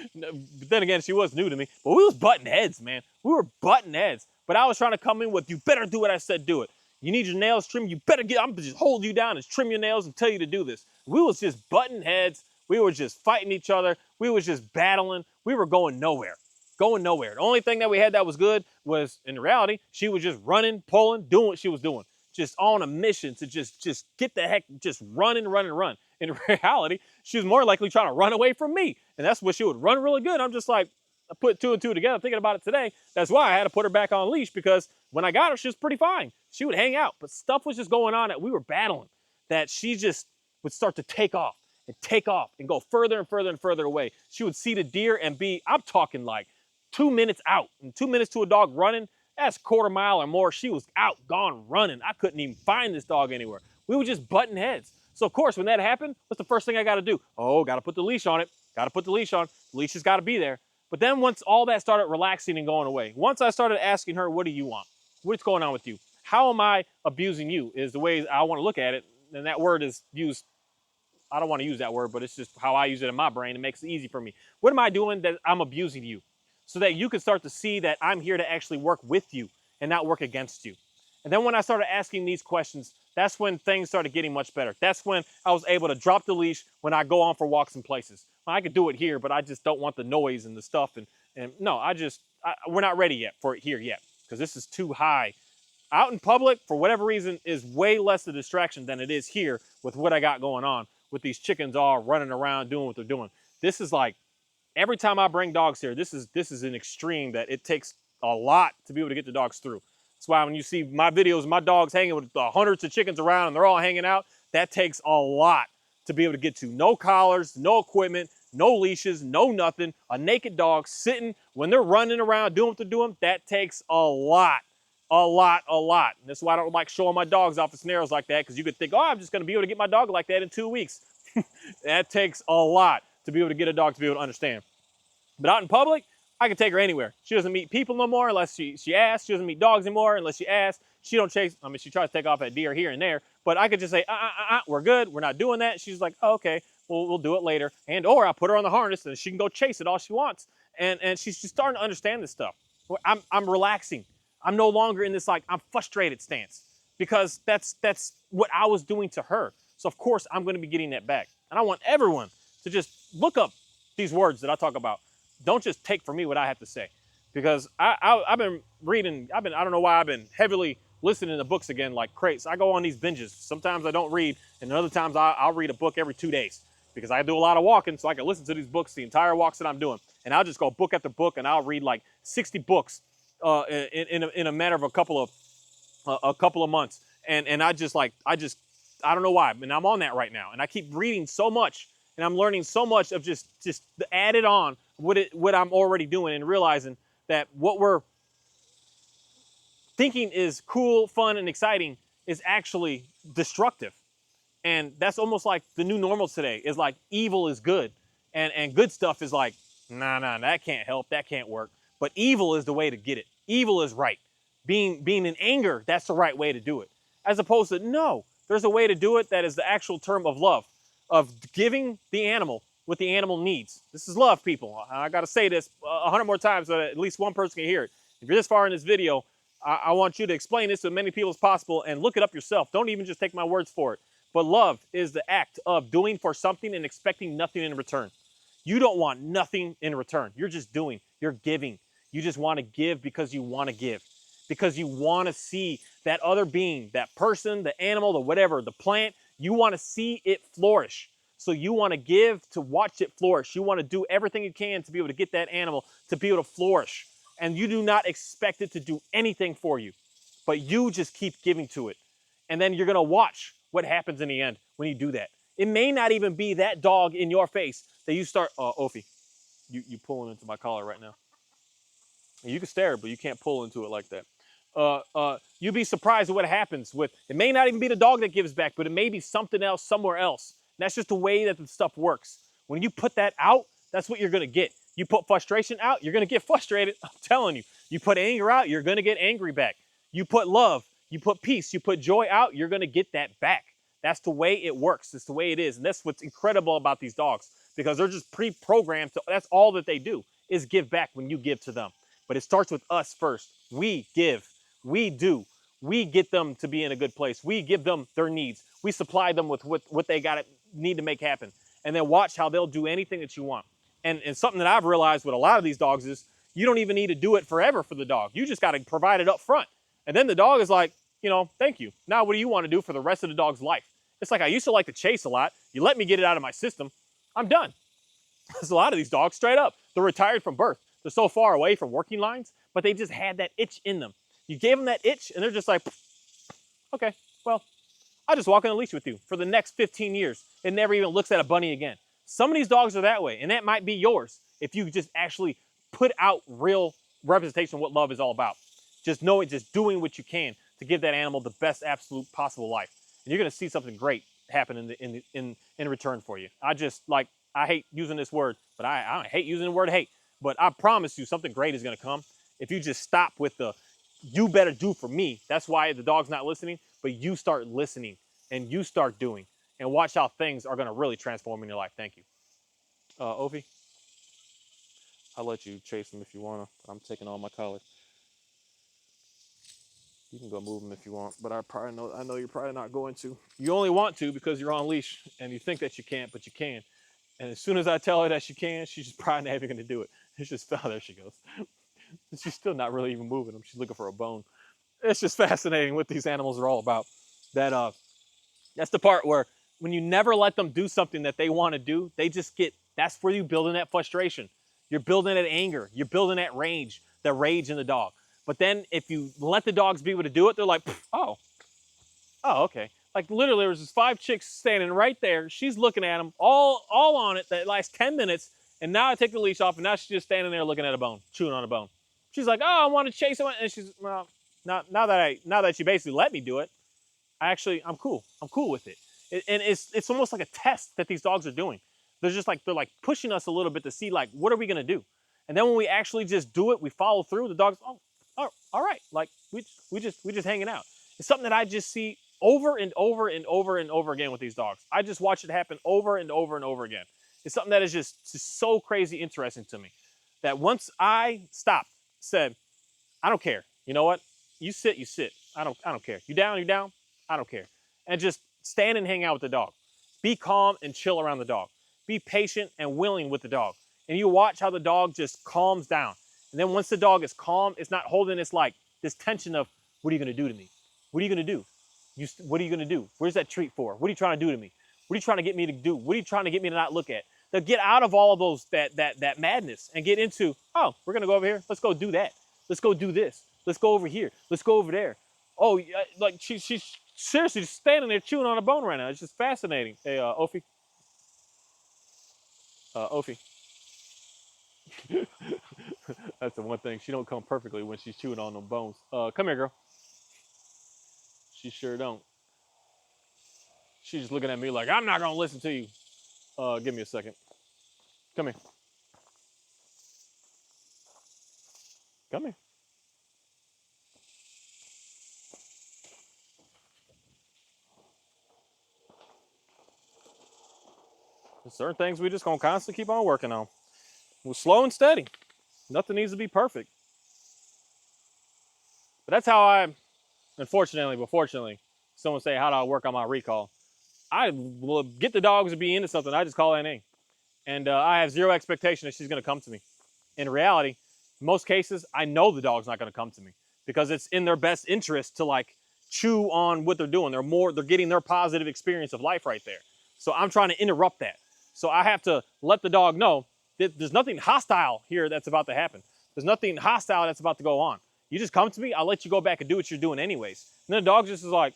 then again, she was new to me. But we was butting heads, man. We were butting heads. But I was trying to come in with, you better do what I said, do it. You need your nails trimmed, you better I'm gonna just hold you down and trim your nails and tell you to do this. We was just butting heads. We were just fighting each other. We was just battling. We were going nowhere. Going nowhere. The only thing that we had that was good was, in reality, she was just running, pulling, doing what she was doing. Just on a mission to just get the heck, just run. In reality, she was more likely trying to run away from me. And that's what she would run really good. I'm just like, I put two and two together thinking about it today. That's why I had to put her back on leash, because when I got her, she was pretty fine. She would hang out, but stuff was just going on that we were battling, that she just would start to take off and go further and further and further away. She would see the deer and I'm talking like 2 minutes out, and 2 minutes to a dog running, that's a quarter mile or more. She was out, gone, running. I couldn't even find this dog anywhere. We were just butting heads. So of course, when that happened, what's the first thing I got to do? Oh, got to put the leash on it. Got to put the leash on. The leash has got to be there. But then once all that started relaxing and going away, once I started asking her, what do you want? What's going on with you? How am I abusing you is the way I want to look at it. And that word is used, I don't want to use that word, but it's just how I use it in my brain. It makes it easy for me. What am I doing that I'm abusing you? So that you can start to see that I'm here to actually work with you and not work against you. And then when I started asking these questions, that's when things started getting much better. That's when I was able to drop the leash when I go on for walks in places. Well, I could do it here, but I just don't want the noise and the stuff. And no, we're not ready yet for it here yet, because this is too high. Out in public, for whatever reason, is way less a distraction than it is here with what I got going on, with these chickens all running around doing what they're doing. This is like, every time I bring dogs here, this is an extreme that it takes a lot to be able to get the dogs through. That's why when you see my videos, my dogs hanging with hundreds of chickens around and they're all hanging out, that takes a lot to be able to get to. No collars, no equipment, no leashes, no nothing. A naked dog sitting when they're running around doing what they're doing, that takes a lot. And that's why I don't like showing my dogs off the scenarios like that, because you could think, oh, I'm just going to be able to get my dog like that in 2 weeks. That takes a lot to be able to get a dog to be able to understand. But out in public, I can take her anywhere. She doesn't meet people no more unless she asks. She doesn't meet dogs anymore unless she asks. She don't chase. I mean, she tries to take off at deer here and there, but I could just say, we're good. We're not doing that. She's like, oh, okay, we'll do it later. Or I'll put her on the harness and she can go chase it all she wants. And she's just starting to understand this stuff. I'm relaxing. I'm no longer in this like I'm frustrated stance, because that's what I was doing to her. So of course I'm going to be getting that back. And I want everyone to just look up these words that I talk about. Don't just take from me what I have to say, because I've been reading. I don't know why I've been heavily listening to books again like crazy. I go on these binges. Sometimes I don't read, and other times I'll read a book every 2 days, because I do a lot of walking, so I can listen to these books the entire walks that I'm doing. And I'll just go book after book, and I'll read like 60 books in a matter of a couple of months. And I don't know why, and I'm on that right now. And I keep reading so much, and I'm learning so much of just the added on what I'm already doing, and realizing that what we're thinking is cool, fun, and exciting is actually destructive. And that's almost like the new normal today is like evil is good, and good stuff is like, nah, that can't help, that can't work. But evil is the way to get it. Evil is right. Being in anger, that's the right way to do it. As opposed to, no, there's a way to do it that is the actual term of love, of giving the animal what the animal needs. This is love, people. I got to say this 100 more times so that at least one person can hear it. If you're this far in this video, I want you to explain this to as many people as possible and look it up yourself. Don't even just take my words for it. But love is the act of doing for something and expecting nothing in return. You don't want nothing in return. You're just doing. You're giving. You just want to give because you want to give. Because you want to see that other being, that person, the animal, the whatever, the plant, you want to see it flourish. So you want to give to watch it flourish. You want to do everything you can to be able to get that animal to be able to flourish. And you do not expect it to do anything for you, but you just keep giving to it. And then you're going to watch what happens in the end when you do that. It may not even be that dog in your face that you start, Ophi, you pulling into my collar right now. You can stare, but you can't pull into it like that. You'd be surprised at what happens with, it may not even be the dog that gives back, but it may be something else somewhere else. And that's just the way that the stuff works. When you put that out, that's what you're going to get. You put frustration out, you're going to get frustrated. I'm telling you. You put anger out, you're going to get angry back. You put love, you put peace, you put joy out, you're going to get that back. That's the way it works. It's the way it is. And that's what's incredible about these dogs, because they're just pre-programmed. That's all that they do is give back when you give to them. But it starts with us first. We give. We do. We get them to be in a good place. We give them their needs. We supply them with what they got to need to make happen. And then watch how they'll do anything that you want. And something that I've realized with a lot of these dogs is you don't even need to do it forever for the dog. You just got to provide it up front. And then the dog is like, you know, thank you. Now what do you want to do for the rest of the dog's life? It's like I used to like to chase a lot. You let me get it out of my system, I'm done. There's a lot of these dogs, straight up, they're retired from birth. They're so far away from working lines, but they just had that itch in them. You gave them that itch, and they're just like, okay, well, I'll just walk on a leash with you for the next 15 years. It never even looks at a bunny again. Some of these dogs are that way, and that might be yours if you just actually put out real representation of what love is all about. Just knowing, just doing what you can to give that animal the best absolute possible life. And you're going to see something great happen in return for you. I hate using this word, but I hate using the word hate. But I promise you something great is going to come if you just stop with the, you better do for me. That's why the dog's not listening, but you start listening and you start doing, and watch how things are going to really transform in your life. Thank you. Ovi, I'll let you chase him if you want to. I'm taking all my collars. You can go move him if you want, but I know you're probably not going to. You only want to because you're on leash and you think that you can't, but you can. And as soon as I tell her that she can, she's just probably never going to do it. It's just, oh, there she goes. She's still not really even moving them. She's looking for a bone. It's just fascinating what these animals are all about. That's the part where when you never let them do something that they want to do, they just get, that's where you build in that frustration. You're building that anger. You're building that rage in the dog. But then if you let the dogs be able to do it, they're like, oh, okay. Like literally there was just 5 chicks standing right there. She's looking at them all on it that last 10 minutes. And now I take the leash off and now she's just standing there looking at a bone, chewing on a bone. She's like, oh, I want to chase someone. And she's, well, now that she basically let me do it, I'm cool. I'm cool with it. And it's almost like a test that these dogs are doing. They're like pushing us a little bit to see like, what are we going to do? And then when we actually just do it, we follow through, the dogs, oh, all right. Like we just hanging out. It's something that I just see over and over and over and over again with these dogs. I just watch it happen over and over and over again. It's something that is just so crazy interesting to me that once I stopped, said, I don't care. You know what? You sit, you sit. I don't care. You down, you down. I don't care. And just stand and hang out with the dog. Be calm and chill around the dog. Be patient and willing with the dog. And you watch how the dog just calms down. And then once the dog is calm, it's not holding this tension of, what are you going to do to me? What are you going to do? What are you going to do? Where's that treat for? What are you trying to do to me? What are you trying to get me to do? What are you trying to get me to not look at? They'll get out of all of those, that madness and get into, oh, we're going to go over here. Let's go do that. Let's go do this. Let's go over here. Let's go over there. Oh, like she's seriously just standing there chewing on a bone right now. It's just fascinating. Hey, Ophi. Ophi. That's the one thing. She don't come perfectly when she's chewing on them bones. Come here, girl. She sure don't. She's just looking at me like, I'm not going to listen to you. Give me a second. Come here. Come here. certain things we just gonna constantly keep on working on. We're slow and steady. Nothing needs to be perfect. But that's how I, unfortunately, but fortunately, someone say, how do I work on my recall? I will get the dogs to be into something. I just call NA. And I have zero expectation that she's going to come to me. In reality, in most cases, I know the dog's not going to come to me because it's in their best interest to like chew on what they're doing. They're getting their positive experience of life right there. So I'm trying to interrupt that. So I have to let the dog know that there's nothing hostile here that's about to happen. There's nothing hostile that's about to go on. You just come to me, I'll let you go back and do what you're doing anyways. And then the dog just is like,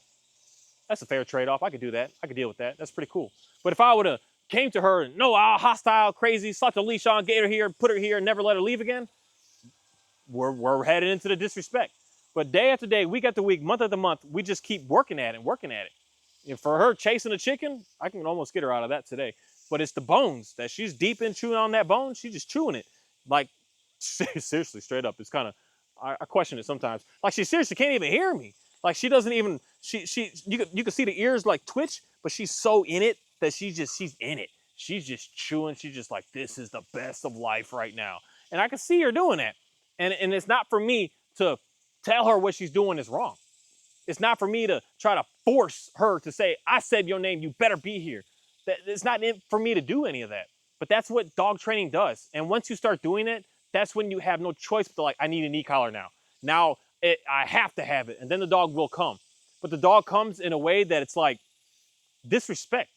that's a fair trade-off. I could do that. I could deal with that. That's pretty cool. But if I would have came to her and no, hostile, crazy, slapped a leash on, get her here, put her here, and never let her leave again, we're headed into the disrespect. But day after day, week after week, month after month, we just keep working at it and working at it. And for her chasing a chicken, I can almost get her out of that today. But it's the bones that she's deep in chewing on that bone. She's just chewing it. Like, seriously, straight up. It's kind of, I question it sometimes. Like, she seriously can't even hear me. Like, she doesn't even, you can see the ears like twitch, but she's so in it that she's in it. She's just chewing. She's just like, this is the best of life right now. And I can see her doing that. And it's not for me to tell her what she's doing is wrong. It's not for me to try to force her to say, I said your name, you better be here. It's not for me to do any of that. But that's what dog training does. And once you start doing it, that's when you have no choice but to like, I need an e-collar now. Now I have to have it. And then the dog will come. But the dog comes in a way that it's like disrespect.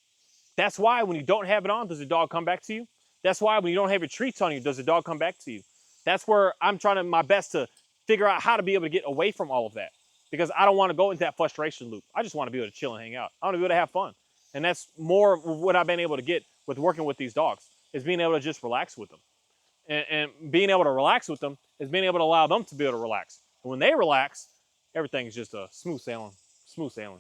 That's why when you don't have it on, does the dog come back to you? That's why when you don't have your treats on you, does the dog come back to you? That's where I'm trying my best to figure out how to be able to get away from all of that. Because I don't want to go into that frustration loop. I just want to be able to chill and hang out. I want to be able to have fun. And that's more of what I've been able to get with working with these dogs, is being able to just relax with them. And being able to relax with them is being able to allow them to be able to relax. And when they relax, everything is just a smooth sailing, smooth sailing.